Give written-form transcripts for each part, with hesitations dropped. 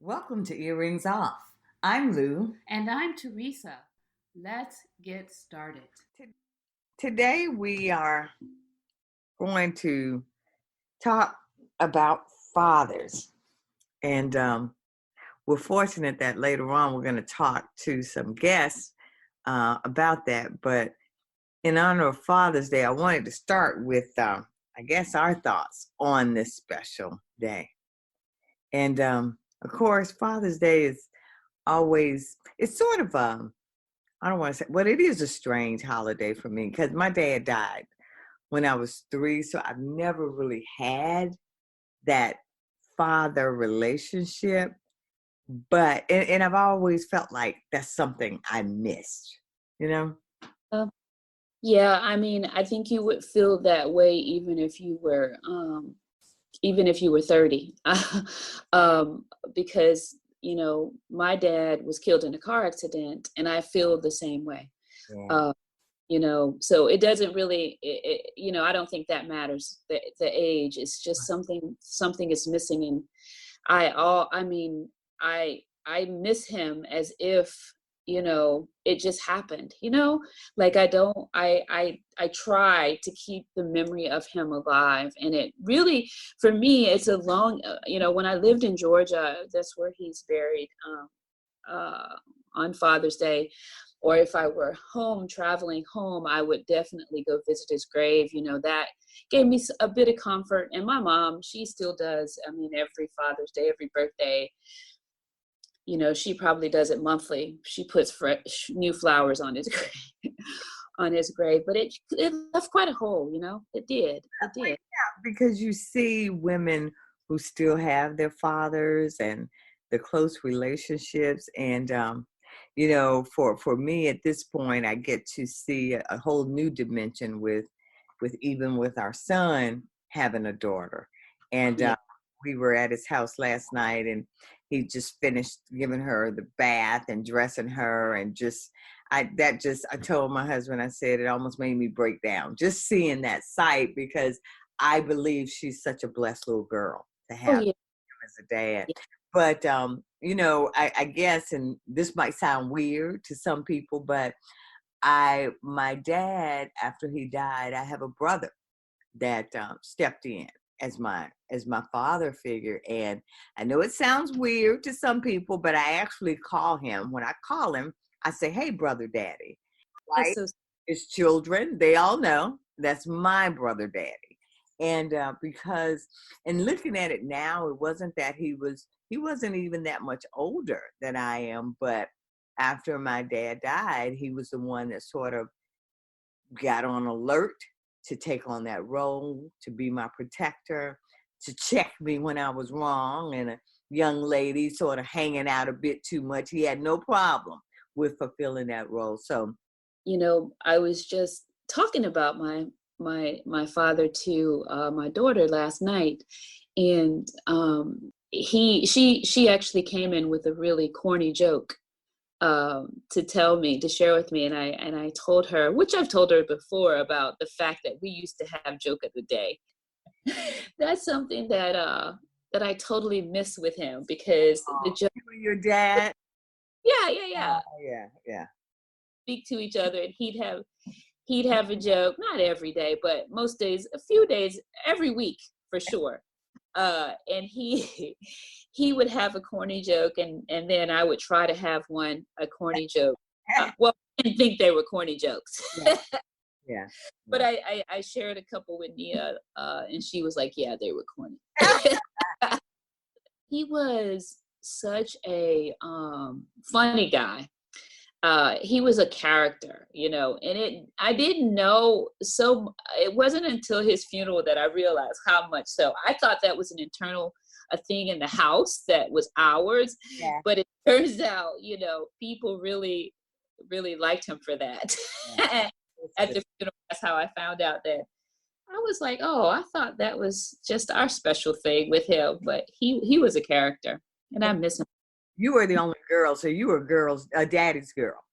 Welcome to Earrings Off. I'm Lou. And I'm Teresa. Let's get started. Today we are going to talk about fathers. And we're fortunate that later on we're going to talk to some guests about that. But in honor of Father's Day, I wanted to start with, our thoughts on this special day. And of course, Father's Day is always, it's sort of I don't want to say, well, it is a strange holiday for me because my dad died when I was 3. So I've never really had that father relationship. But, and I've always felt like that's something I missed, you know? Uh, yeah, I mean, I think you would feel that way even if you were 30, because my dad was killed in a car accident, and I feel the same way. Yeah. So it doesn't really, I don't think that matters. The age, it's just something is missing, and I miss him as if it just happened. Like I try to keep the memory of him alive, and it really, for me, it's a long. When I lived in Georgia, that's where he's buried on Father's Day. Or if I were traveling home, I would definitely go visit his grave. That gave me a bit of comfort. And my mom, she still does. I mean, every Father's Day, every birthday, she probably does it monthly. She puts fresh new flowers on his grave. But it left quite a hole. It did. Yeah, because you see women who still have their fathers and the close relationships. And for me at this point, I get to see a whole new dimension with even with our son having a daughter. And we were at his house last night, and he just finished giving her the bath and dressing her, and I told my husband, I said, it almost made me break down just seeing that sight, because I believe she's such a blessed little girl to have him as a dad. But, I guess, and this might sound weird to some people, but my dad, after he died, I have a brother that stepped in as my father figure. And I know it sounds weird to some people, but I actually call him. When I call him, I say, "Hey, brother daddy," right? His children, they all know that's my brother daddy. And because, and looking at it now, it wasn't that he wasn't even that much older than I am, but after my dad died, he was the one that sort of got on alert to take on that role, to be my protector, to check me when I was wrong, and a young lady sort of hanging out a bit too much. He had no problem with fulfilling that role. So, I was just talking about my father to my daughter last night, and she actually came in with a really corny joke to share with me, and I told her, which I've told her before, about the fact that we used to have joke of the day. That's something that I totally miss with him, because the joke. You and your dad. Yeah. Yeah. Speak to each other, and he'd have a joke, not every day, but most days, a few days, every week for sure. And he would have a corny joke, and then I would try to have a corny joke. Well, I didn't think they were corny jokes. Yeah. But I shared a couple with Nia, and she was like, "Yeah, they were corny." He was such a funny guy. He was a character, and I didn't know. So it wasn't until his funeral that I realized how much so. I thought that was a thing in the house that was ours. Yeah. But it turns out, people really, really liked him for that. Yeah. At the funeral, that's how I found out that. I was like, oh, I thought that was just our special thing with him, but he was a character, and I miss him. You were the only girl, so you were a daddy's girl.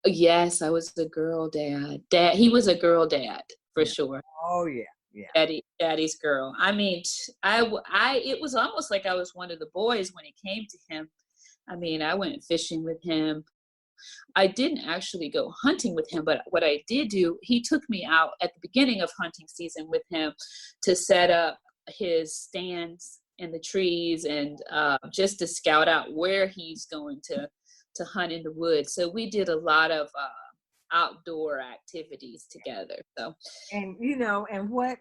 Yes, I was a girl dad. He was a girl dad for sure. Oh yeah. Yeah. Daddy's girl. I mean, it was almost like I was one of the boys when it came to him. I mean, I went fishing with him. I didn't actually go hunting with him, but what I did do, he took me out at the beginning of hunting season with him to set up his stands in the trees and just to scout out where he's going to hunt in the woods. So we did a lot of outdoor activities together. So, And and what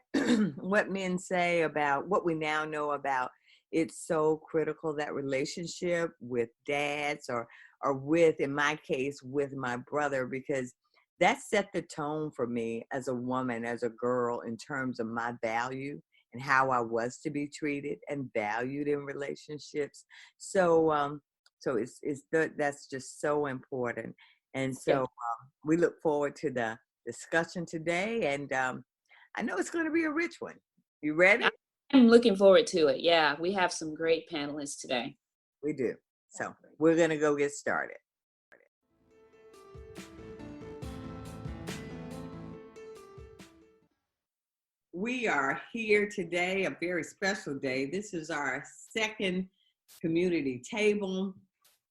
what men say about what we now know about, it's so critical, that relationship with dads or with, in my case, with my brother, because that set the tone for me as a woman, as a girl, in terms of my value and how I was to be treated and valued in relationships. So that's just so important. And yeah, so we look forward to the discussion today, and I know it's going to be a rich one. You ready? I'm looking forward to it. Yeah, we have some great panelists today. We do. So we're going to go get started. We are here today, a very special day. This is our second community table,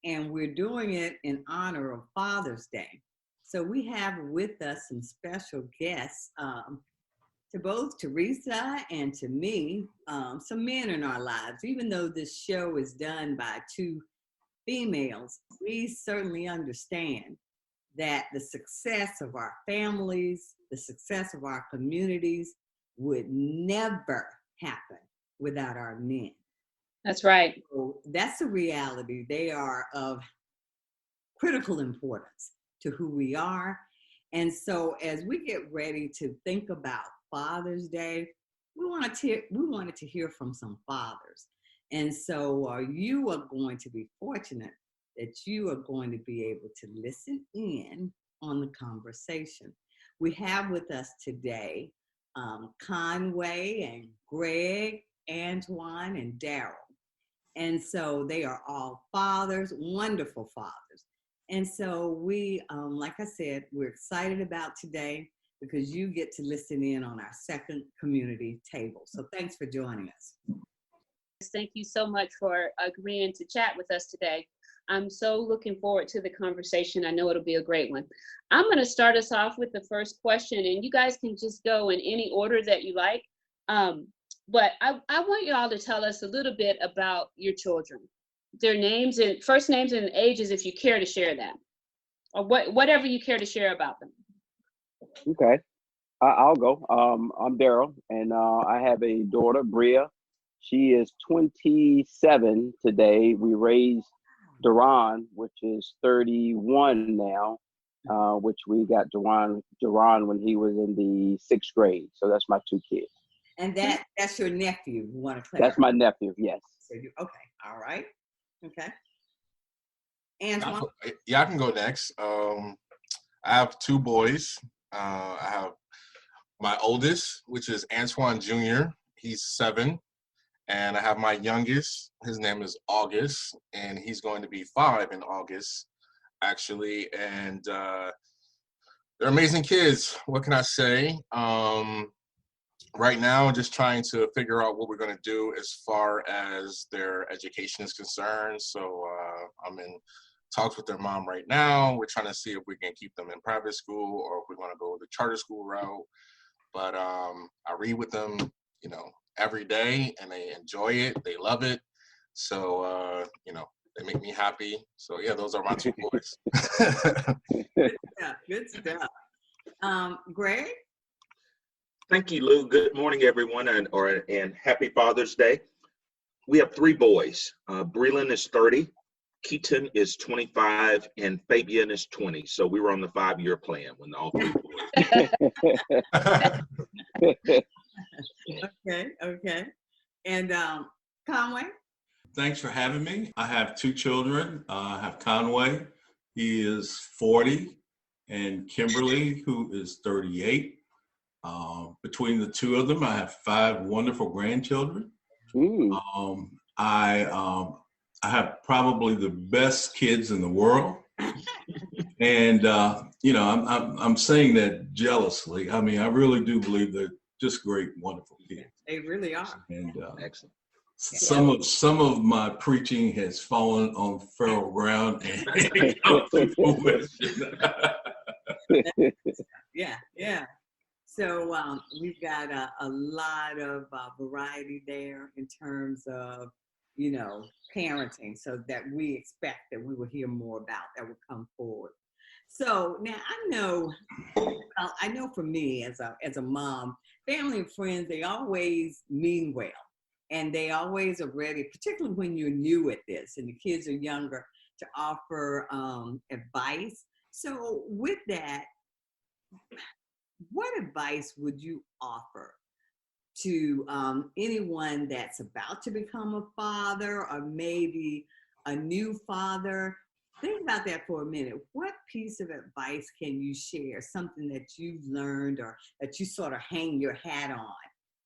and we're doing it in honor of Father's Day. So we have with us some special guests, to both Teresa and to me, some men in our lives. Even though this show is done by two females, we certainly understand that the success of our families, the success of our communities would never happen without our men. That's right. So that's a reality. They are of critical importance to who we are. And so as we get ready to think about Father's Day, we wanted to hear from some fathers. And so you are going to be fortunate that you are going to be able to listen in on the conversation. We have with us today Conway and Greg, Antwon, and Darryl. And so they are all fathers, wonderful fathers. And so we, like I said, we're excited about today because you get to listen in on our second community table. So thanks for joining us. Thank you so much for agreeing to chat with us today. I'm so looking forward to the conversation. I know it'll be a great one. I'm going to start us off with the first question, and you guys can just go in any order that you like. But I want you all to tell us a little bit about your children, their names and first names and ages, if you care to share that, or whatever you care to share about them. Okay, I'll go. I'm Darryl, and I have a daughter, Bria. She is 27 today. We raised Duran, which is 31 now, which we got Duran when he was in the 6th grade. So that's my two kids. And that's your nephew. You want to clarify? That's my nephew, yes. So okay, all right, okay. Antwon? Yeah, I can go next. I have two boys. I have my oldest, which is Antwon Jr. He's 7. And I have my youngest. His name is August, and he's going to be 5 in August, actually. And they're amazing kids. What can I say? Right now, just trying to figure out what we're going to do as far as their education is concerned. So I'm in talks with their mom right now. We're trying to see if we can keep them in private school or if we want to go the charter school route. But I read with them, every day, and they enjoy it. They love it. So, they make me happy. So, yeah, those are my two boys. Good stuff. Greg? Thank you, Lou. Good morning, everyone, and happy Father's Day. We have 3 boys. Breland is 30, Keaton is 25, and Fabian is 20. So we were on the 5-year plan when all 3 boys. Okay. And Conway? Thanks for having me. I have 2 children. I have Conway, he is 40, and Kimberly, who is 38. Between the 2 of them, I have 5 wonderful grandchildren. I have probably the best kids in the world. And, I'm saying that jealously. I mean, I really do believe that just great, wonderful kids. They really are. And Excellent. some of my preaching has fallen on fertile ground and come to fruition. Yeah. So we've got a lot of variety there in terms of, parenting, so that we expect that we will hear more about that will come forward. So now I know for me as a mom, family and friends, they always mean well, and they always are ready, particularly when you're new at this and the kids are younger, to offer advice. So with that, what advice would you offer to anyone that's about to become a father, or maybe a new father? Think about that for a minute. What piece of advice can you share, something that you've learned or that you sort of hang your hat on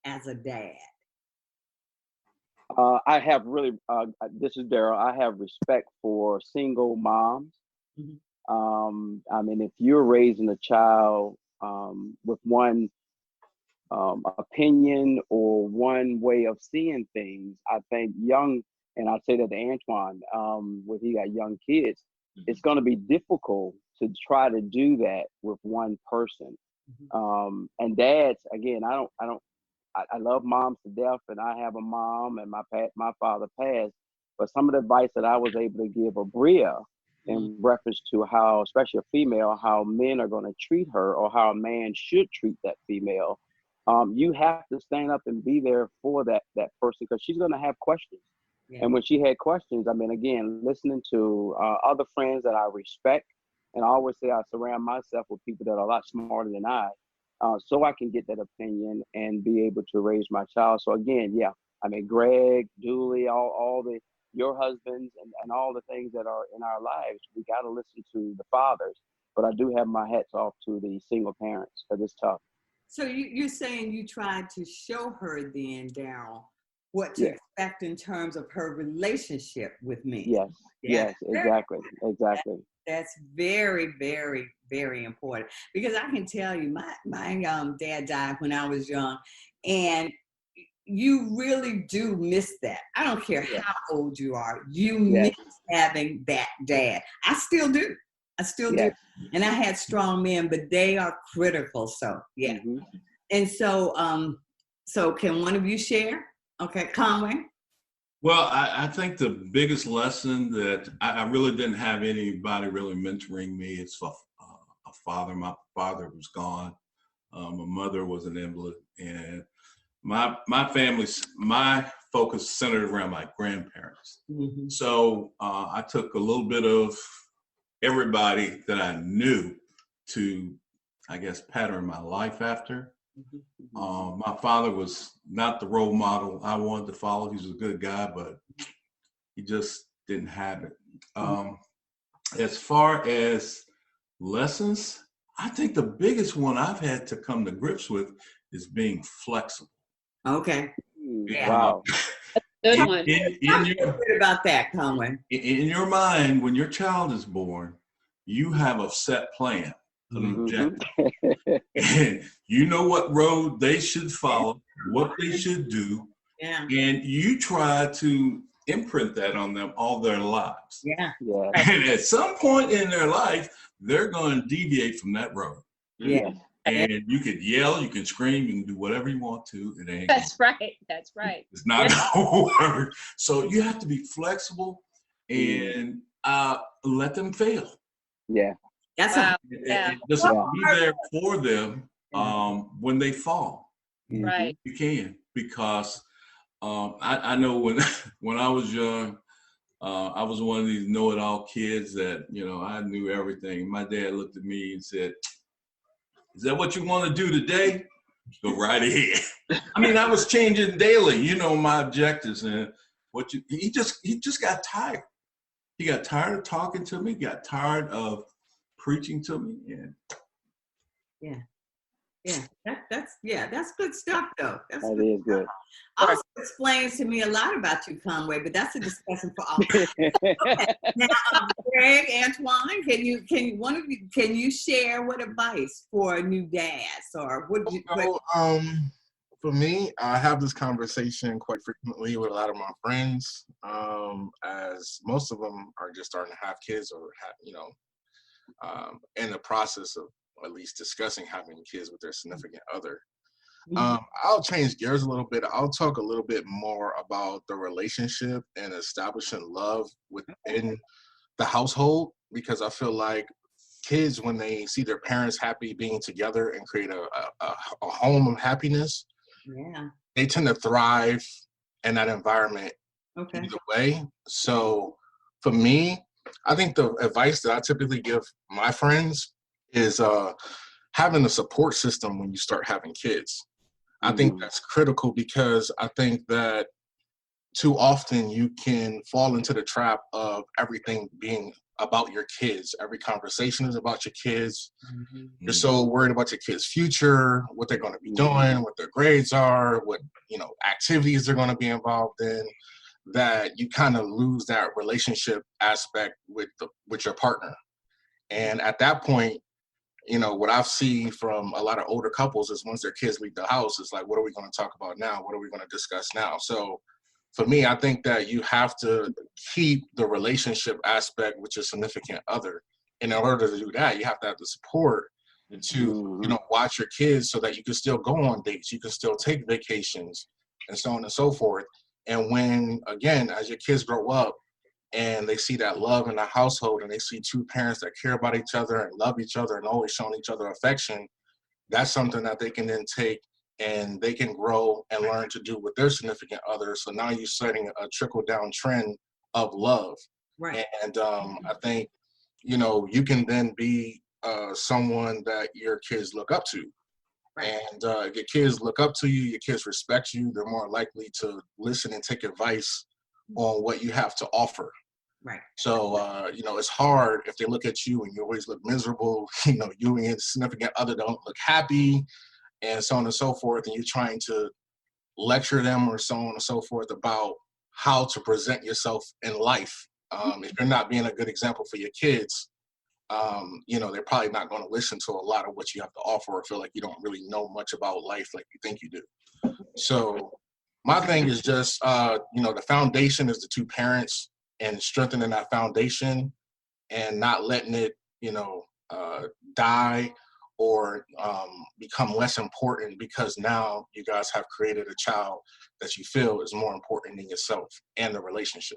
as a dad? I have really, this is Darryl, I have respect for single moms. I mean, if you're raising a child with one opinion or one way of seeing things, I think and I say that to Antwon, when he got young kids, it's going to be difficult to try to do that with one person. And dads, again, I love moms to death, and I have a mom, and my father passed. But some of the advice that I was able to give Bria in reference to how, especially a female, how men are going to treat her, or how a man should treat that female, you have to stand up and be there for that person, because she's going to have questions. Yeah. And when she had questions, I mean, again, listening to other friends that I respect, and I always say I surround myself with people that are a lot smarter than I, so I can get that opinion and be able to raise my child. So again, yeah, I mean, Greg, Julie, all your husbands, and all the things that are in our lives, we got to listen to the fathers. But I do have my hats off to the single parents, because it's tough. So you're saying you tried to show her then, Darryl, what to expect in terms of her relationship with me. Yes, exactly. That's very, very, very important, because I can tell you, my dad died when I was young, and you really do miss that. I don't care how old you are, you miss having that dad. I still do. Do. And I had strong men, but they are critical. So And so, so can one of you share? Okay, Conway. Well, I think the biggest lesson that I really didn't have anybody really mentoring me. It's a father. My father was gone. My mother was an invalid, and my focus centered around my grandparents. So I took a little bit of everybody that I knew to, I guess, pattern my life after. My father was not the role model I wanted to follow. He was a good guy, but he just didn't have it. As far as lessons, I think the biggest one I've had to come to grips with is being flexible. Okay. Wow. Good one. About that, Conway. In your mind, when your child is born, you have a set plan, an objective. And you know what road they should follow, what they should do, and you try to imprint that on them all their lives. And at some point in their life, they're going to deviate from that road. And you can yell, you can scream, you can do whatever you want to. That's right. It's not going to work. So you have to be flexible and let them fail. That's just be there for them when they fall. Right. You can, because I know when I was young, I was one of these know-it-all kids that, I knew everything. My dad looked at me and said, "Is that what you want to do today? Go right ahead." I mean, I was changing daily, my objectives, and he just got tired. He got tired of talking to me, got tired of preaching to me. That's good stuff, though. That is good. Also explains to me a lot about you, Conway, but that's a discussion for all. Okay. Now, Greg, Antwon, can you share what advice for new dads, or For me, I have this conversation quite frequently with a lot of my friends, as most of them are just starting to have kids or have, in the process of at least discussing having kids with their significant other. I'll change gears a little bit. I'll talk a little bit more about the relationship and establishing love within the household, because I feel like kids, when they see their parents happy being together and create a home of happiness, they tend to thrive in that environment either way. So for me, I think the advice that I typically give my friends is having a support system when you start having kids. I think that's critical, because I think that too often you can fall into the trap of everything being about your kids. Every conversation is about your kids. You're so worried about your kids' future, what they're going to be doing, what their grades are, what activities they're going to be involved in, that you kind of lose that relationship aspect with your partner. And at that point, what I've seen from a lot of older couples is once their kids leave the house, it's like, what are we going to talk about now? What are we going to discuss now? So for me, I think that you have to keep the relationship aspect with your significant other. And in order to do that, you have to have the support to, watch your kids so that you can still go on dates, you can still take vacations, and so on and so forth. And when, again, as your kids grow up and they see that love in the household and they see two parents that care about each other and love each other and always showing each other affection, that's something that they can then take and they can grow and learn to do with their significant other. So now you're setting a trickle down trend of love. Right. And I think, you can then be someone that your kids look up to. Right. And if your kids look up to you, your kids respect you, they're more likely to listen and take advice on what you have to offer. Right. So, it's hard if they look at you and you always look miserable, you and your significant other don't look happy, and so on and so forth, and you're trying to lecture them or so on and so forth about how to present yourself in life. If you're not being a good example for your kids, they're probably not going to listen to a lot of what you have to offer or feel like you don't really know much about life like you think you do. So my thing is just, the foundation is the two parents, and strengthening that foundation and not letting it, die or become less important because now you guys have created a child that you feel is more important than yourself and the relationship.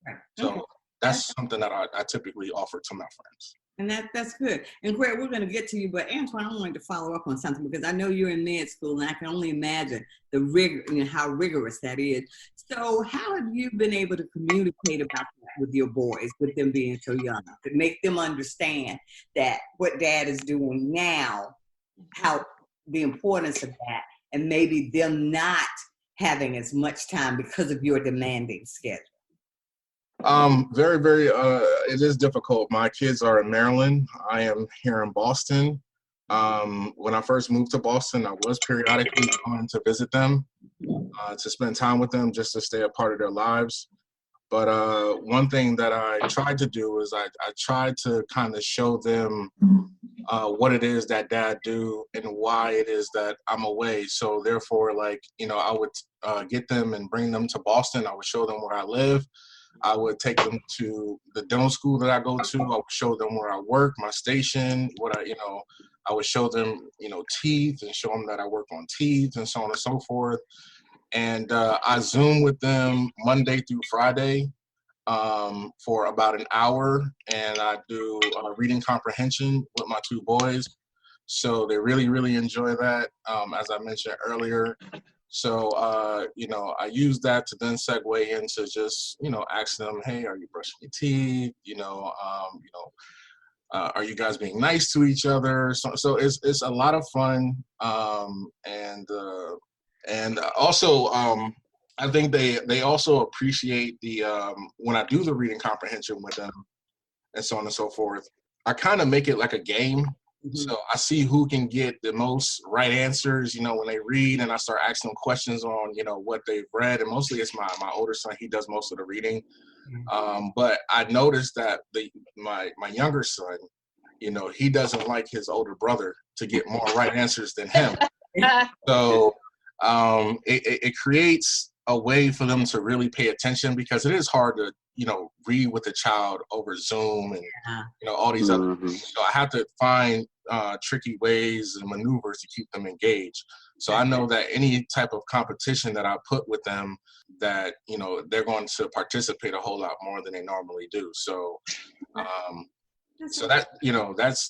Right. So that's something that I typically offer to my friends. And that's good. And Greg, we're going to get to you, but Antwon, I wanted to follow up on something because I know you're in med school, and I can only imagine the rigor, how rigorous that is. So, how have you been able to communicate about that with your boys, with them being so young, to make them understand that what Dad is doing now, how the importance of that, and maybe them not having as much time because of your demanding schedule? Very, very, it is difficult. My kids are in Maryland. I am here in Boston. When I first moved to Boston, I was periodically going to visit them, to spend time with them, just to stay a part of their lives. But one thing that I tried to do is I tried to kind of show them what it is that Dad do and why it is that I'm away. So therefore, I would get them and bring them to Boston. I would show them where I live. I would take them to the dental school that I go to. I would show them where I work, my station, I would show them, teeth, and show them that I work on teeth and so on and so forth. And I Zoom with them Monday through Friday for about an hour, and I do reading comprehension with my two boys. So they really, really enjoy that, as I mentioned earlier. So, I use that to then segue into just, ask them, hey, are you brushing your teeth? Are you guys being nice to each other? So it's a lot of fun. And also, I think they also appreciate when I do the reading comprehension with them and so on and so forth, I kind of make it like a game. Mm-hmm. So I see who can get the most right answers, when they read, and I start asking them questions on, what they've read. And mostly it's my older son. He does most of the reading. Mm-hmm. But I noticed that my younger son, he doesn't like his older brother to get more right answers than him. So it creates a way for them to really pay attention, because it is hard to, read with a child over Zoom and, all these other things. So I have to find tricky ways and maneuvers to keep them engaged. So I know that any type of competition that I put with them, that, they're going to participate a whole lot more than they normally do. So, so that,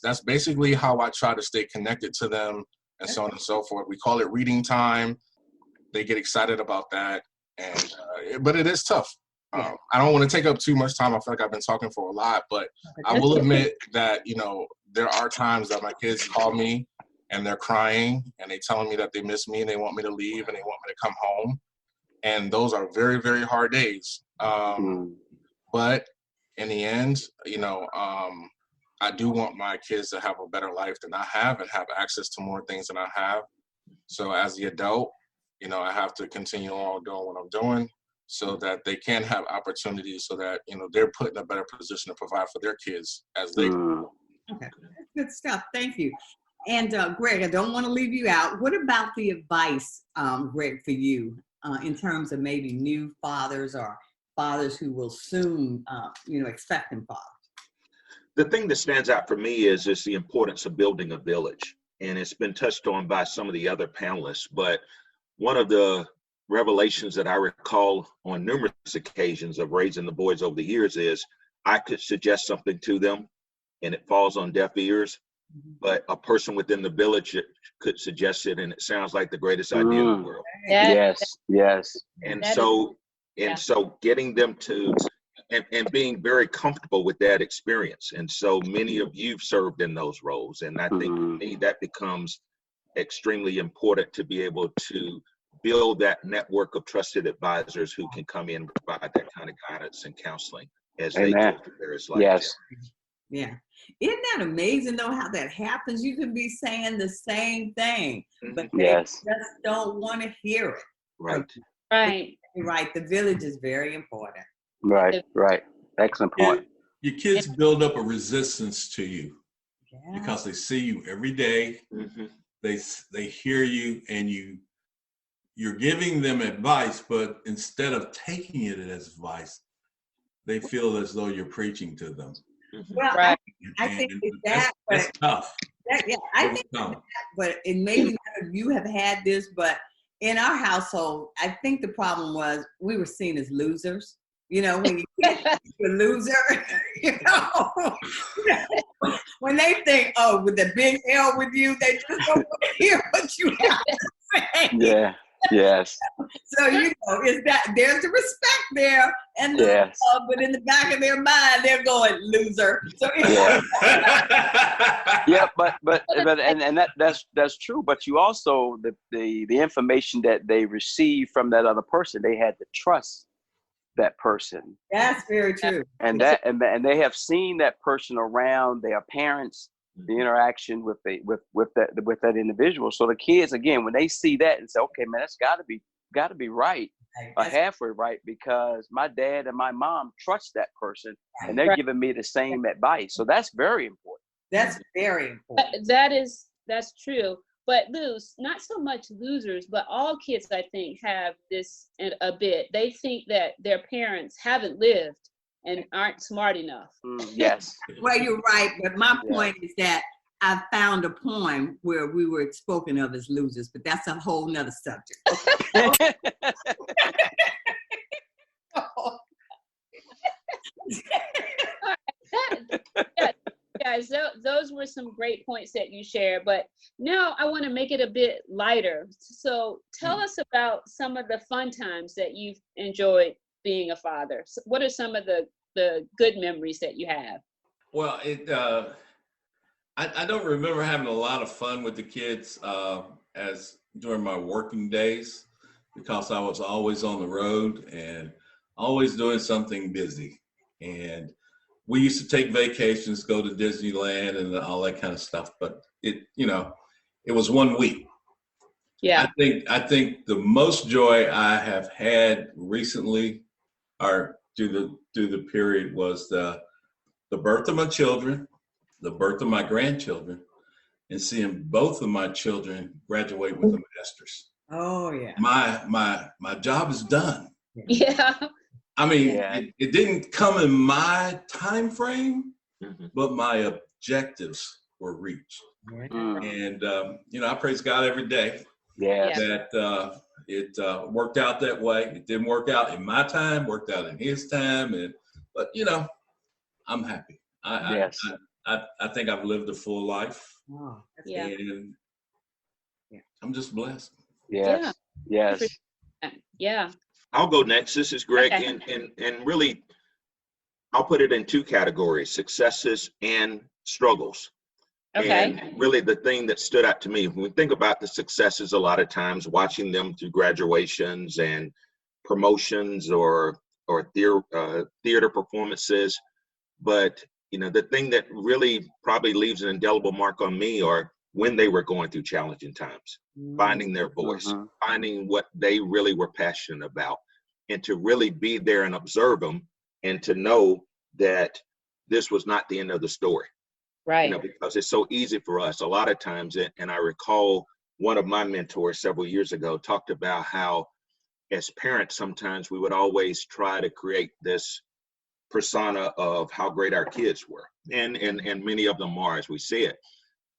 that's basically how I try to stay connected to them and so on and so forth. We call it reading time. They get excited about that. And, but it is tough. I don't want to take up too much time. I feel like I've been talking for a lot, but I will admit that, there are times that my kids call me and they're crying and they telling me that they miss me and they want me to leave and they want me to come home. And those are very, very hard days. But in the end, I do want my kids to have a better life than I have and have access to more things than I have. So as the adult, I have to continue on doing what I'm doing so that they can have opportunities, so that, they're put in a better position to provide for their kids as they grow. Okay, that's good stuff. Thank you. And Greg, I don't want to leave you out. What about the advice, Greg, for you in terms of maybe new fathers or fathers who will soon, expectant fathers? The thing that stands out for me is the importance of building a village. And it's been touched on by some of the other panelists, but one of the revelations that I recall on numerous occasions of raising the boys over the years is I could suggest something to them and it falls on deaf ears, but a person within the village could suggest it and it sounds like the greatest idea in the world. Yes. And so getting them to and being very comfortable with that experience. And so many of you've served in those roles. And I think for me, that becomes extremely important to be able to build that network of trusted advisors who can come in and provide that kind of guidance and counseling as they go through various life. Yes. Yeah. Isn't that amazing though, how that happens? You can be saying the same thing, but they just don't want to hear it. Right. Right. The village is very important. Right. Excellent point. Your kids build up a resistance to you because they see you every day. They hear you, and you're giving them advice, but instead of taking it as advice, they feel as though you're preaching to them. Well, I think that's tough. I think that, but it maybe none of you have had this, but in our household, I think the problem was we were seen as losers. When you're a loser, when they think, oh, with the big L with you, they just don't want to hear what you have to say. Yeah. Yes. So, is that there's the respect there, and but in the back of their mind, they're going loser. So and that's true. But you also the information that they receive from that other person, they had to trust that person. That's very true. And they have seen that person around their parents, the interaction with that individual. So the kids, again, when they see that and say, okay, man, that's gotta be right, or halfway right, because my dad and my mom trust that person and they're giving me the same advice. So that's very important. That's very important. That's true. But not so much losers, but all kids, I think, have this a bit. They think that their parents haven't lived and aren't smart enough. Yes. Well, you're right. But my point is that I found a poem where we were spoken of as losers, but that's a whole nother subject. Guys, those were some great points that you shared, but now I want to make it a bit lighter. So tell us about some of the fun times that you've enjoyed being a father. So what are some of the good memories that you have? Well, I don't remember having a lot of fun with the kids as during my working days, because I was always on the road and always doing something busy. And we used to take vacations, go to Disneyland and all that kind of stuff, but it was 1 week. Yeah. I think the most joy I have had recently, or through the period, was the birth of my children, the birth of my grandchildren, and seeing both of my children graduate with a master's. Oh yeah. My job is done. Yeah. I mean, Yeah. it didn't come in my time frame, Mhm. but my objectives were reached. Mm. And I praise God every day Yes. that it worked out that way. It didn't work out in my time, worked out in His time, but I'm happy. Yes. I think I've lived a full life, Oh, that's Yeah. and Yeah. I'm just blessed. Yes. Yeah. Yes. Yeah. I'll go next. This is Greg, Okay. and really, I'll put it in two categories: successes and struggles. Okay. And really, the thing that stood out to me when we think about the successes, a lot of times watching them through graduations and promotions or theater performances. But the thing that really probably leaves an indelible mark on me are when they were going through challenging times, finding their voice, Mhm. finding what they really were passionate about, and to really be there and observe them, and to know that this was not the end of the story. Right. Because it's so easy for us a lot of times. And I recall one of my mentors several years ago talked about how, as parents, sometimes we would always try to create this persona of how great our kids were. And many of them are, as we said.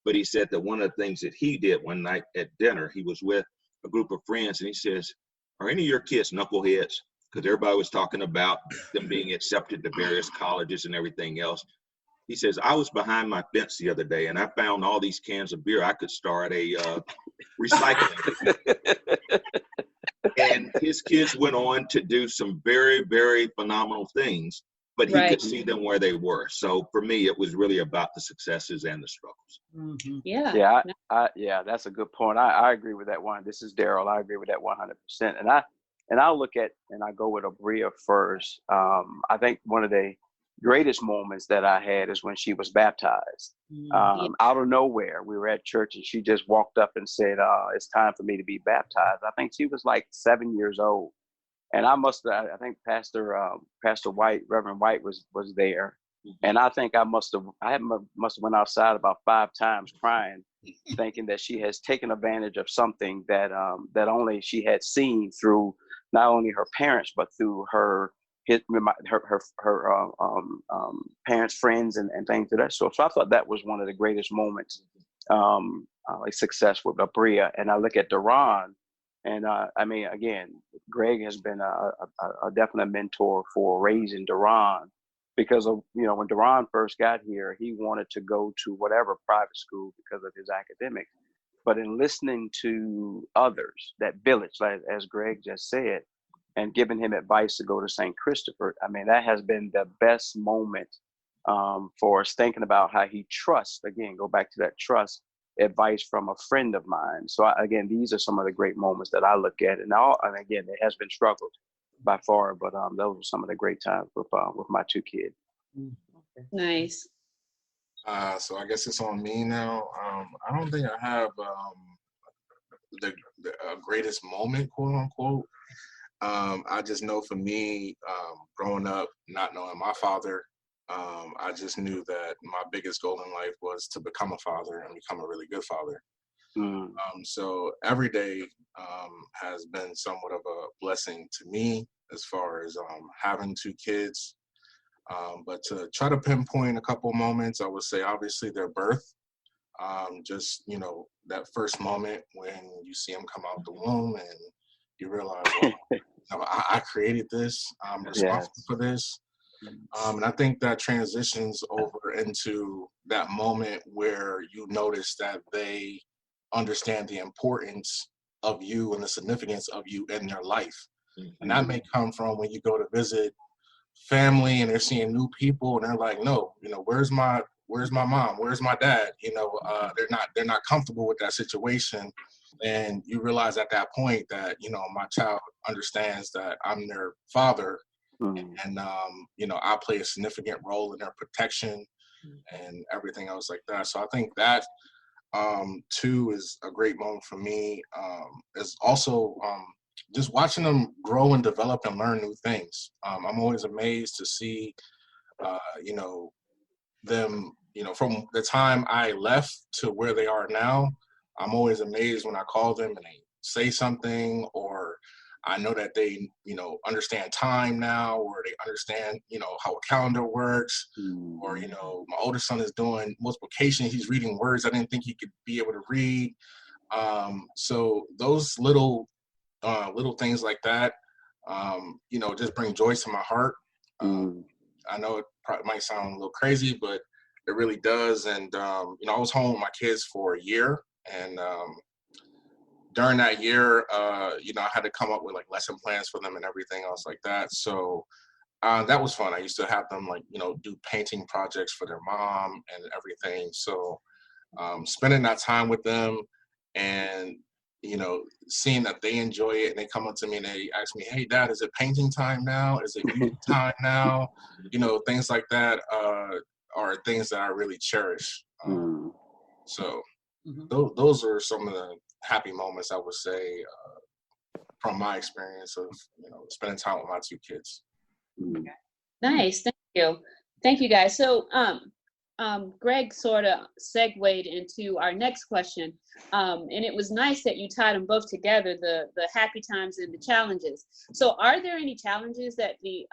But he said that one of the things that he did one night at dinner, he was with a group of friends, and he says, "Are any of your kids knuckleheads?" Because everybody was talking about them being accepted to various colleges and everything else. He says, "I was behind my fence the other day, and I found all these cans of beer. I could start a recycling." And his kids went on to do some very, very phenomenal things, but he Right. could see them where they were. So for me, it was really about the successes and the struggles. Mhm. Yeah. Yeah, yeah, that's a good point. I agree with that one. This is Darryl. I agree with that 100%. And I'll look at and I go with Abria first. I think one of the greatest moments that I had is when she was baptized. Yeah. Out of nowhere, we were at church and she just walked up and said, "It's time for me to be baptized." I think she was like 7 years old, and I think Pastor White, Reverend White was there, and I think I must have went outside about 5 times crying, thinking that she has taken advantage of something that only she had seen through not only her parents but through her parents, friends, and things of that sort. So I thought that was one of the greatest moments, like success with Abria. And I look at Duran, and I mean, again, Greg has been a definite mentor for raising Duran, because of when Duran first got here, he wanted to go to whatever private school because of his academics. But in listening to others, that village, like, as Greg just said, and giving him advice to go to St. Christopher, I mean, that has been the best moment for us, thinking about how he trusts, again, go back to that trust, advice from a friend of mine. So again, these are some of the great moments that I look at. And again, it has been struggles by far, but those were some of the great times with my two kids. Okay. Nice. So I guess it's on me now. I don't think I have the greatest moment, quote unquote. I just know for me, growing up, not knowing my father, I just knew that my biggest goal in life was to become a father and become a really good father. Mm. So every day has been somewhat of a blessing to me as far as having two kids. But to try to pinpoint a couple moments, I would say obviously their birth. Just that first moment when you see them come out the womb and you realize, well, I created this. I'm responsible Yes. for this. And I think that transitions over into that moment where you notice that they understand the importance of you and the significance of you in their life. And that may come from when you go to visit family and they're seeing new people and they're like, no, where's my mom? Where's my dad? They're not comfortable with that situation. And you realize at that point that, my child understands that I'm their father, Mm. and I play a significant role in their protection and everything else like that. So I think that too is a great moment for me. Is also just watching them grow and develop and learn new things. I'm always amazed to see them, from the time I left to where they are now. I'm always amazed when I call them and they say something, or I know that they, understand time now, or they understand, how a calendar works, or, my older son is doing multiplication. He's reading words I didn't think he could be able to read. So those little things like that, just bring joy to my heart. I know it probably might sound a little crazy, but it really does. And, I was home with my kids for a year, and during that year, I had to come up with like lesson plans for them and everything else like that. So that was fun. I used to have them do painting projects for their mom and everything. So spending that time with them and, seeing that they enjoy it, and they come up to me and they ask me, "Hey, Dad, is it painting time now? Is it music time now?" Things like that are things that I really cherish. So those are some of the happy moments, I would say, from my experience of spending time with my two kids. Nice, thank you guys. So Greg sort of segued into our next question, and it was nice that you tied them both together, the happy times and the challenges. So are there any challenges that the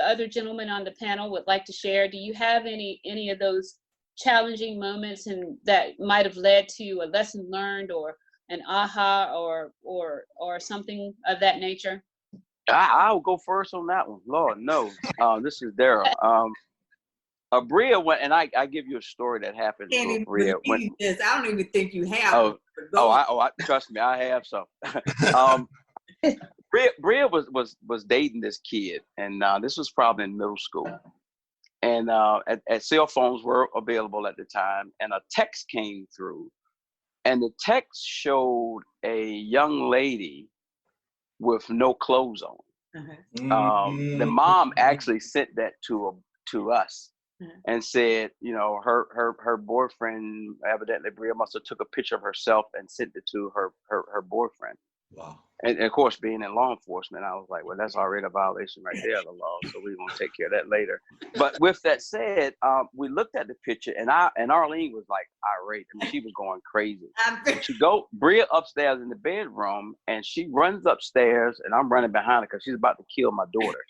other gentlemen on the panel would like to share? Do you have any of those challenging moments and that might have led to a lesson learned or an aha or something of that nature? I'll go first on that one. Lord, no. This is Darryl. Bria went, and I give you a story that happened with Bria. I don't even think you have. Trust me, I have some. Bria was dating this kid, and this was probably in middle school. And at cell phones were available at the time, and a text came through, and the text showed a young lady with no clothes on. The mom actually sent that to us and said, her boyfriend, evidently Bria must have took a picture of herself and sent it to her boyfriend. Wow. And of course, being in law enforcement, I was like, well, that's already a violation right there of the law. So we're going to take care of that later. But with that said, we looked at the picture, and Arlene was like irate. I mean, she was going crazy. Bria upstairs in the bedroom, and she runs upstairs, and I'm running behind her because she's about to kill my daughter.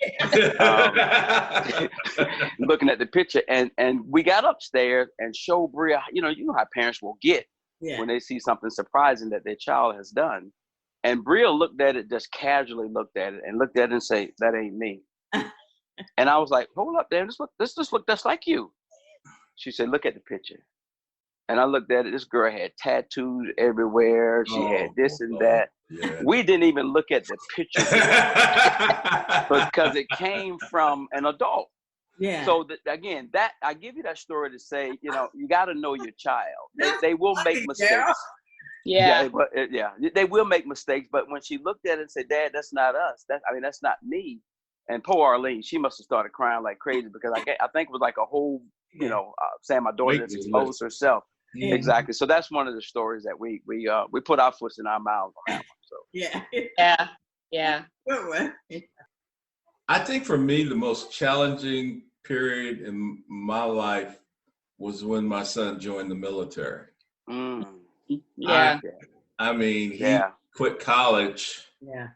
Looking at the picture, and we got upstairs and showed Bria, you know how parents will get when they see something surprising that their child has done. And Bria looked at it, just casually looked at it and say, "That ain't me." And I was like, "Hold up there, this just look just like you." She said, "Look at the picture." And I looked at it. This girl had tattoos everywhere. She had this and that. Yeah. We didn't even look at the picture because it came from an adult. Yeah. So again, that I give you that story to say, you got to know your child. They will make mistakes. Yeah. But they will make mistakes. But when she looked at it and said, "Dad, that's not us. That's not me." And poor Arlene, she must have started crying like crazy because I think it was like a whole, saying my daughter has exposed herself. Yeah. Exactly. So that's one of the stories that we put our foot in our mouths on that one. So Yeah. Good one. I think for me, the most challenging period in my life was when my son joined the military. Yeah. I mean, he quit college. Yeah.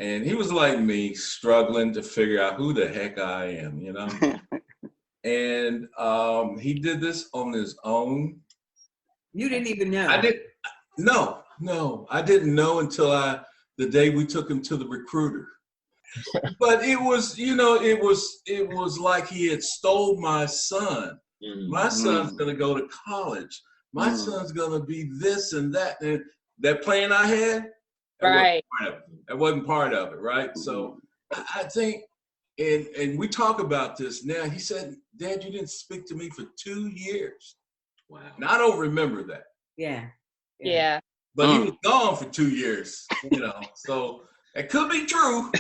And he was like me, struggling to figure out who the heck I am, And he did this on his own. You didn't even know. No, I didn't know until the day we took him to the recruiter. But it was, it was like he had stole my son. My son's going to go to college. My son's going to be this and that. And that plan I had, Right. That wasn't part of it, right? So I think, and we talk about this now, he said, "Dad, you didn't speak to me for 2 years." Wow. Now, I don't remember that. Yeah. But he was gone for 2 years, so it could be true.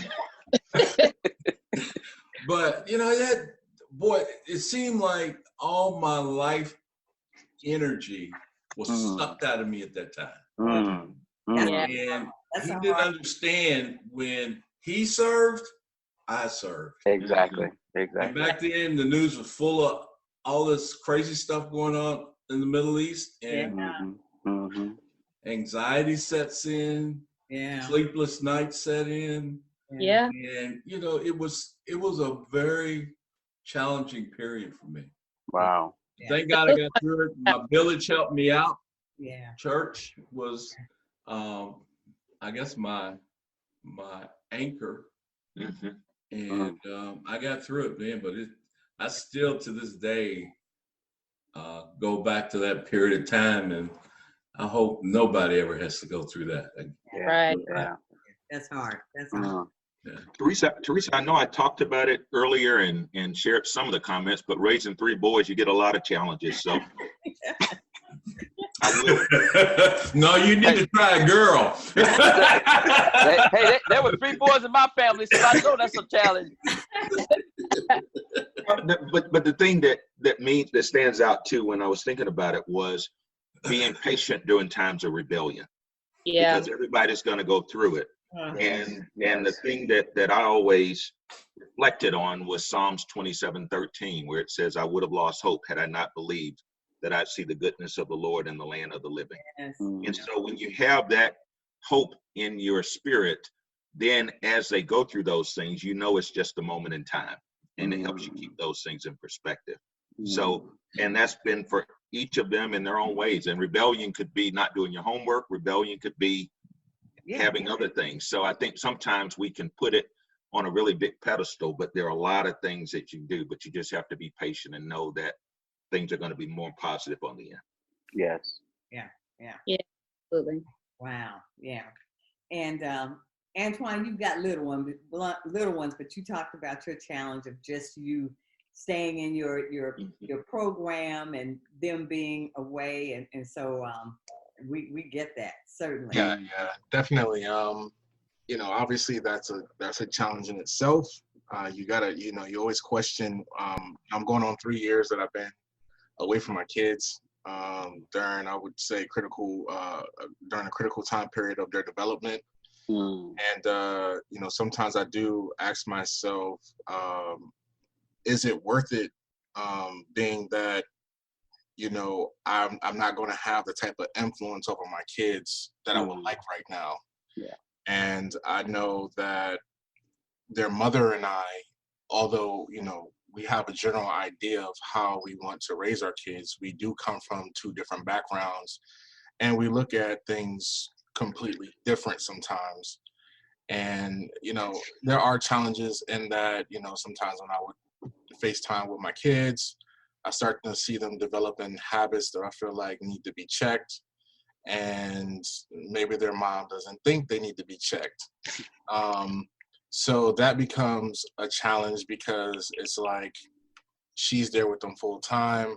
But, it seemed like all my life energy was sucked out of me at that time. And he didn't understand when he served, I served. Exactly. And back then, the news was full of all this crazy stuff going on in the Middle East, and anxiety sets in. Yeah. Sleepless nights set in. Yeah. And, you know, it was a very challenging period for me. Wow. Thank God I got through it. My village helped me out. Yeah. Church was, I guess, my anchor. Mm-hmm. And I got through it, man. But I still, to this day, go back to that period of time, and I hope nobody ever has to go through that. Yeah. Right. Yeah. That's hard. That's hard. Yeah. Teresa, I know I talked about it earlier and shared some of the comments, but raising 3 boys, you get a lot of challenges. So I will. No, you need to try a girl. Hey, there were 3 boys in my family, so I know that's a challenge. But the thing that stands out too when I was thinking about it was being patient during times of rebellion. Yeah. Because everybody's going to go through it. And the thing that I always reflected on was Psalms 27:13, where it says, I would have lost hope had I not believed that I'd see the goodness of the Lord in the land of the living. Yes. And so when you have that hope in your spirit, then as they go through those things, you know it's just a moment in time. And it helps you keep those things in perspective. So, and that's been for each of them in their own ways. And rebellion could be not doing your homework. Rebellion could be having other things. So I think sometimes we can put it on a really big pedestal, but there are a lot of things that you do, but you just have to be patient and know that things are going to be more positive on the end. Yes. Yeah. Absolutely. Wow. Yeah. And Antwon, you've got little ones, but you talked about your challenge of just you staying in your program and them being away, and so we get that, certainly. Yeah, definitely. You know, obviously that's a challenge in itself. You gotta, you know, you always question. I'm going on 3 years that I've been away from my kids during, I would say, during a critical time period of their development. And you know, sometimes I do ask myself, is it worth it? Being that, you know, I'm not going to have the type of influence over my kids that I would like right now. Yeah. And I know that their mother and I, although, you know, we have a general idea of how we want to raise our kids, we do come from 2 different backgrounds, and we look at things completely different sometimes. And, you know, there are challenges in that, you know, sometimes when I would FaceTime with my kids, I start to see them developing habits that I feel like need to be checked. And maybe their mom doesn't think they need to be checked. So that becomes a challenge because it's like she's there with them full time.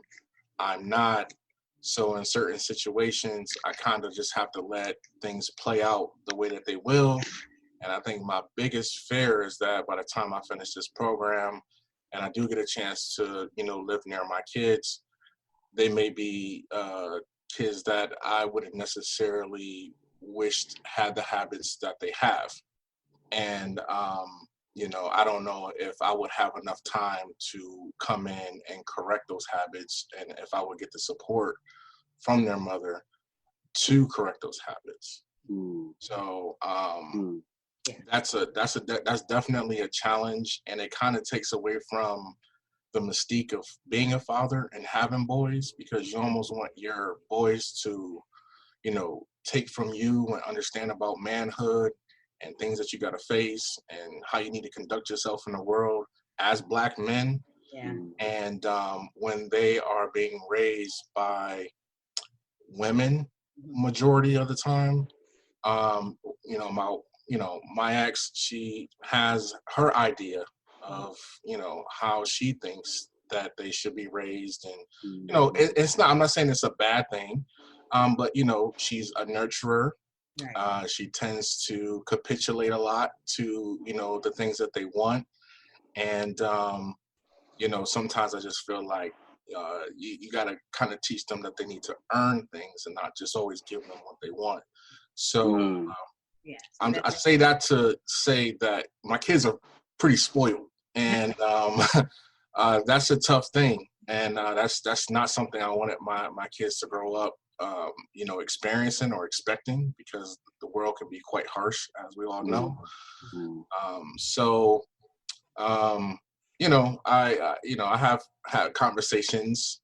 I'm not. So in certain situations, I kind of just have to let things play out the way that they will. And I think my biggest fear is that by the time I finish this program and I do get a chance to, you know, live near my kids, they may be kids that I wouldn't necessarily wished had the habits that they have. And, you know, I don't know if I would have enough time to come in and correct those habits, and if I would get the support from their mother to correct those habits. So that's definitely a challenge, and it kind of takes away from the mystique of being a father and having boys, because you almost want your boys to, you know, take from you and understand about manhood and things that you got to face and how you need to conduct yourself in the world as Black men. Yeah. And when they are being raised by women majority of the time, my ex, she has her idea of, you know, how she thinks that they should be raised. And, you know, I'm not saying it's a bad thing, but, you know, she's a nurturer. Right. She tends to capitulate a lot to, you know, the things that they want. And, you know, sometimes I just feel like you got to kind of teach them that they need to earn things and not just always give them what they want. So I say that to say that my kids are pretty spoiled, and that's a tough thing. And that's not something I wanted my kids to grow up experiencing or expecting, because the world can be quite harsh, as we all know. I have had conversations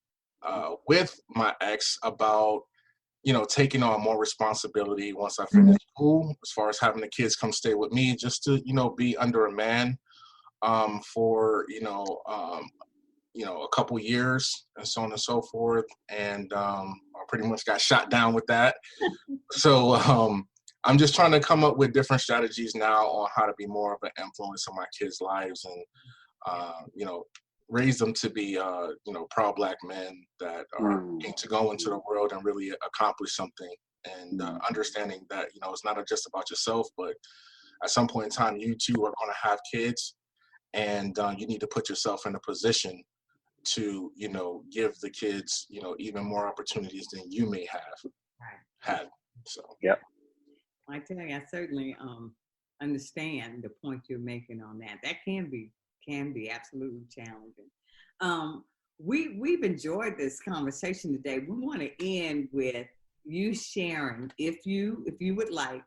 with my ex about, taking on more responsibility once I finish school, as far as having the kids come stay with me, just to, be under a man for, a couple years, and so on and so forth. And I pretty much got shot down with that. So I'm just trying to come up with different strategies now on how to be more of an influence in my kids' lives, and raise them to be proud Black men that are looking to go into the world and really accomplish something, and understanding that it's not just about yourself, but at some point in time you too are going to have kids, and you need to put yourself in a position to give the kids even more opportunities than you may have had. So I tell you, I certainly understand the point you're making on that. That can be absolutely challenging. We've enjoyed this conversation today. We want to end with you sharing, if you would like,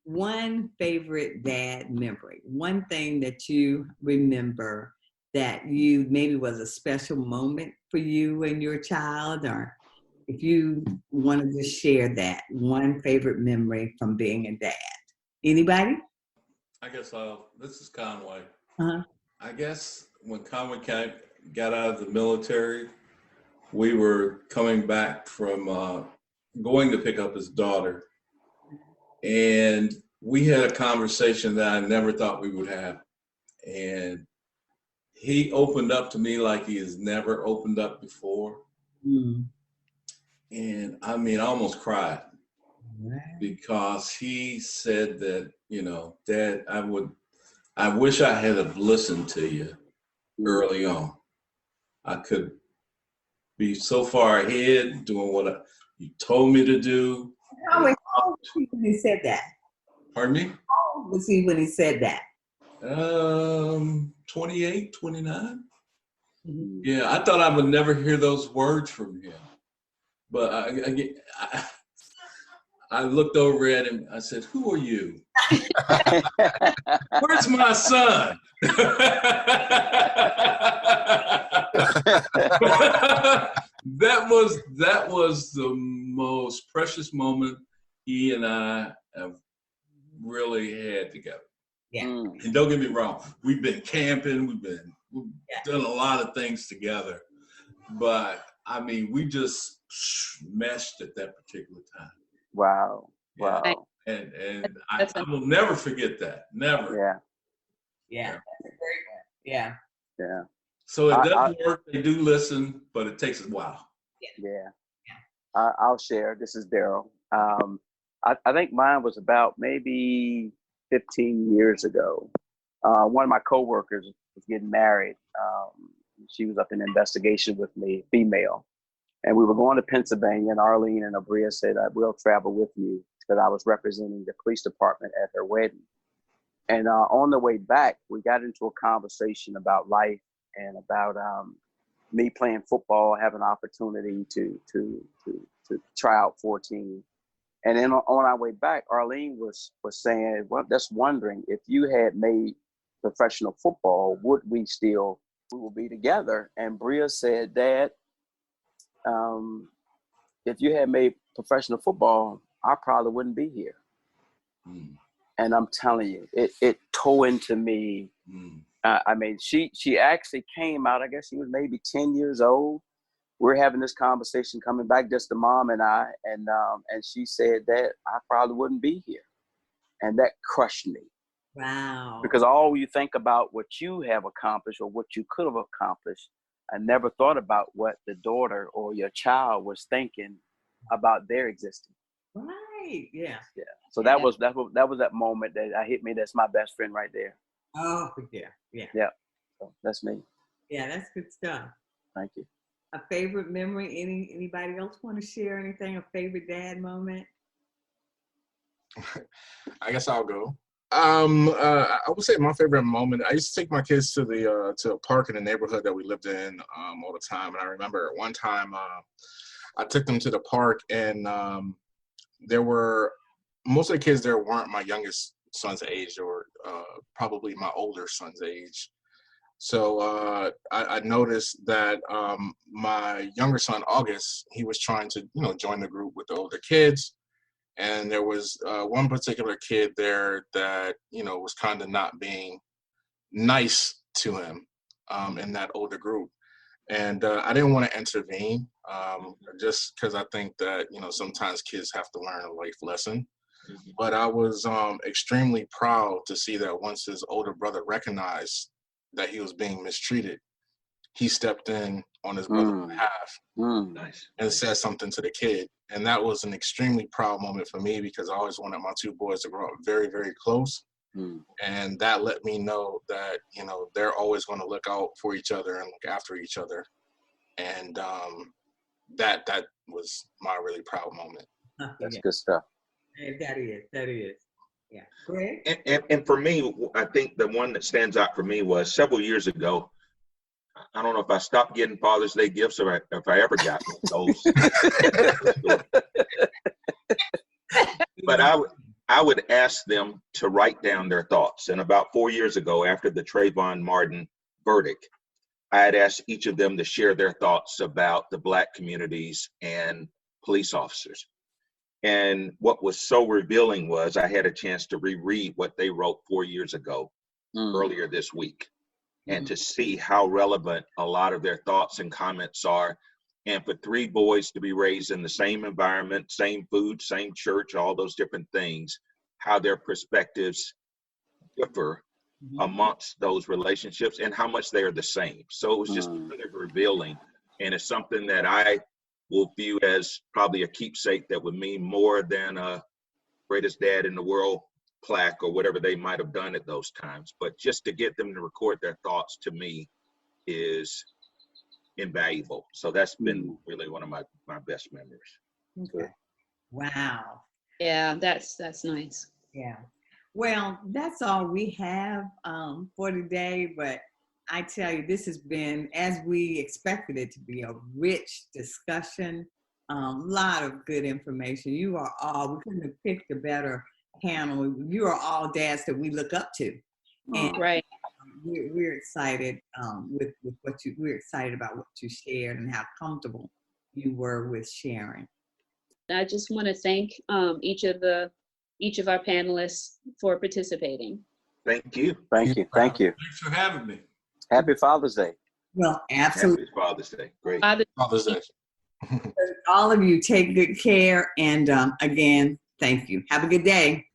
one favorite dad memory, one thing that you remember that you maybe was a special moment for you and your child, or if you wanted to share that one favorite memory from being a dad. Anybody? I guess this is Conway. Uh-huh. I guess when Conway got out of the military, we were coming back from going to pick up his daughter. And we had a conversation that I never thought we would have. And he opened up to me like he has never opened up before. And I mean, I almost cried because he said that, Dad, I wish I had have listened to you early on. I could be so far ahead doing what you told me to do. How old was he when he said that? Pardon me? How old was he when he said that? 28, 29. Yeah, I thought I would never hear those words from him. But I looked over at him. I said, "Who are you? Where's my son?" That was the most precious moment he and I have really had together. Yeah. And don't get me wrong, we've been camping, we've done a lot of things together, but I mean, we just meshed at that particular time. Wow. Yeah. Wow. And I will never forget that. Never. Yeah. Yeah. Yeah. So it doesn't work. They do listen, but it takes a while. Yeah. I'll share. This is Darryl. I think mine was about maybe 15 years ago. One of my coworkers was getting married. She was up in investigation with me, female. And we were going to Pennsylvania, and Arlene and Abria said, "I will travel with you," because I was representing the police department at her wedding. And on the way back, we got into a conversation about life and about me playing football, having an opportunity to try out for a team. And then on our way back, Arlene was saying, well, just wondering if you had made professional football, would we will be together? And Bria said, "Dad, if you had made professional football, I probably wouldn't be here." And I'm telling you, it tore into me. I mean, she actually came out, I guess she was maybe 10 years old. We're having this conversation coming back, just the mom and I, and she said that I probably wouldn't be here. And that crushed me. Wow. Because all you think about what you have accomplished or what you could have accomplished, I never thought about what the daughter or your child was thinking about their existence. Right. Yeah. Yeah. So that was that moment that hit me. That's my best friend right there. Oh, yeah. Yeah. Yeah. So that's me. Yeah, that's good stuff. Thank you. A favorite memory? Anybody else want to share anything? A favorite dad moment? I guess I'll go. I would say my favorite moment, I used to take my kids to a park in the neighborhood that we lived in all the time. And I remember at one time I took them to the park, and there were most of the kids there weren't my youngest son's age, or probably my older son's age. So I noticed that my younger son, August, he was trying to, join the group with the older kids. And there was one particular kid there that, was kind of not being nice to him in that older group. And I didn't want to intervene just because I think that, sometimes kids have to learn a life lesson. But I was extremely proud to see that once his older brother recognized that he was being mistreated, he stepped in on his brother's behalf and said something to the kid. And that was an extremely proud moment for me, because I always wanted my two boys to grow up very, very close. And that let me know that, they're always going to look out for each other and look after each other. And that was my really proud moment. That's good stuff. That is. Yeah. Greg? And for me, I think the one that stands out for me was several years ago. I don't know if I stopped getting Father's Day gifts or if I ever got those. But I would ask them to write down their thoughts. And about 4 years ago, after the Trayvon Martin verdict, I had asked each of them to share their thoughts about the Black communities and police officers. And what was so revealing was I had a chance to reread what they wrote 4 years ago, earlier this week, and to see how relevant a lot of their thoughts and comments are. And for three boys to be raised in the same environment, same food, same church, all those different things, how their perspectives differ amongst those relationships and how much they are the same. So it was just really revealing. And it's something that I will view as probably a keepsake that would mean more than a greatest dad in the world plaque or whatever they might have done at those times. But just to get them to record their thoughts, to me, is invaluable. So that's been really one of my best memories. Okay. Wow. Yeah, that's nice. Yeah. Well, that's all we have for today. But I tell you, this has been, as we expected it to be, a rich discussion. Lot of good information. We couldn't have picked a better panel. You are all dads that we look up to. And right. We're excited with what we're excited about what you shared and how comfortable you were with sharing. I just want to thank each of our panelists for participating. Thank you. Thank you. Thanks for having me. Happy Father's Day. Well, absolutely. Happy Father's Day. Great. Father's Day. All of you take good care. And again, thank you. Have a good day.